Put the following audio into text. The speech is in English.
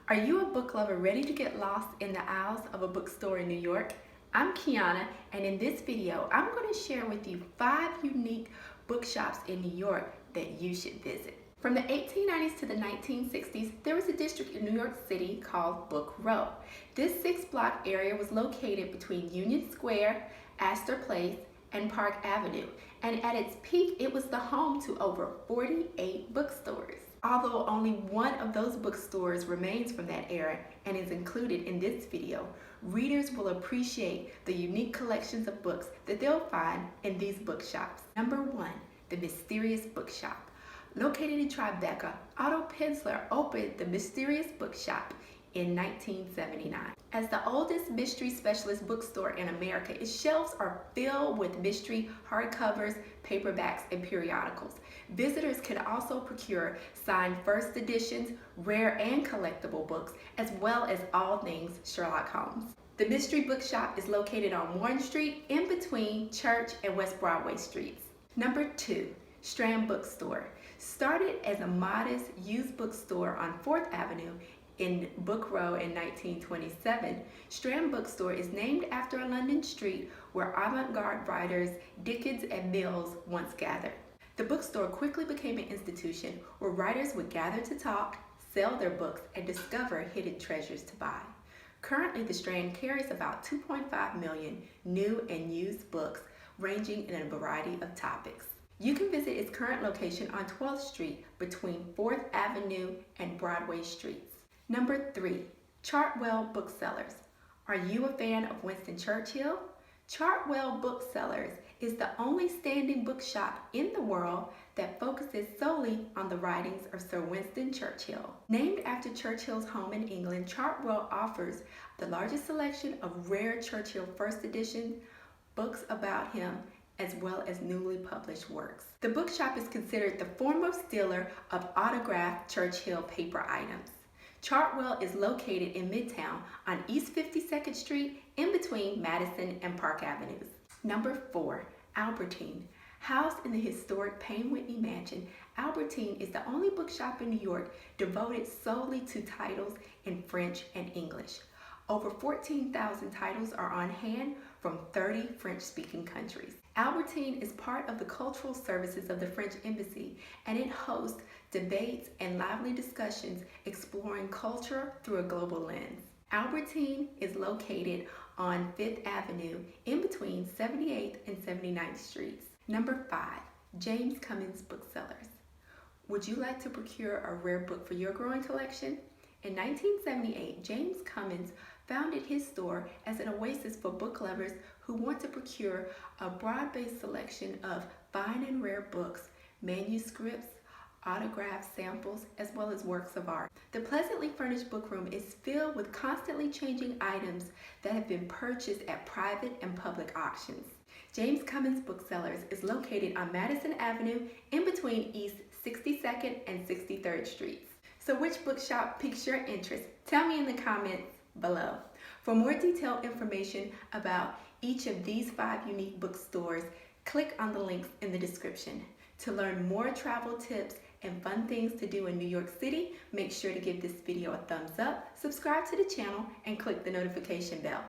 Are you a book lover ready to get lost in the aisles of a bookstore in New York? I'm Qiana, and in this video, I'm going to share with you 5 unique bookshops in New York that you should visit. From the 1890s to the 1960s, there was a district in New York City called Book Row. This 6-block area was located between Union Square, Astor Place, and Park Avenue, and at its peak, it was the home to over 48 bookstores. Although only one of those bookstores remains from that era and is included in this video, readers will appreciate the unique collections of books that they'll find in these bookshops. Number 1, the Mysterious Bookshop. Located in Tribeca, Otto Penzler opened the Mysterious Bookshop in 1979. As the oldest mystery specialist bookstore in America, its shelves are filled with mystery hardcovers, paperbacks, and periodicals. Visitors can also procure signed first editions, rare and collectible books, as well as all things Sherlock Holmes. The Mystery Bookshop is located on Warren Street in between Church and West Broadway Streets. Number 2, Strand Bookstore. Started as a modest used bookstore on 4th Avenue in Book Row in 1927, Strand Bookstore is named after a London street where avant-garde writers Dickens and Mills once gathered. The bookstore quickly became an institution where writers would gather to talk, sell their books, and discover hidden treasures to buy. Currently, the Strand carries about 2.5 million new and used books ranging in a variety of topics. You can visit its current location on 12th Street between 4th Avenue and Broadway Streets. Number 3, Chartwell Booksellers. Are you a fan of Winston Churchill? Chartwell Booksellers is the only standing bookshop in the world that focuses solely on the writings of Sir Winston Churchill. Named after Churchill's home in England, Chartwell offers the largest selection of rare Churchill first edition books about him, as well as newly published works. The bookshop is considered the foremost dealer of autographed Churchill paper items. Chartwell is located in Midtown on East 52nd Street in between Madison and Park Avenues. Number 4, Albertine. Housed in the historic Payne Whitney Mansion, Albertine is the only bookshop in New York devoted solely to titles in French and English. Over 14,000 titles are on hand from 30 French-speaking countries. Albertine is part of the cultural services of the French Embassy, and it hosts debates and lively discussions exploring culture through a global lens. Albertine is located on 5th Avenue in between 78th and 79th Streets. Number 5, James Cummins Booksellers. Would you like to procure a rare book for your growing collection? In 1978, James Cummins founded his store as an oasis for book lovers who want to procure a broad-based selection of fine and rare books, manuscripts, autographed samples, as well as works of art. The pleasantly furnished book room is filled with constantly changing items that have been purchased at private and public auctions. James Cummins Booksellers is located on Madison Avenue in between East 62nd and 63rd Streets. So which bookshop piques your interest? Tell me in the comments below. For more detailed information about each of these 5 unique bookstores, click on the links in the description. To learn more travel tips and fun things to do in New York City, make sure to give this video a thumbs up, subscribe to the channel, and click the notification bell.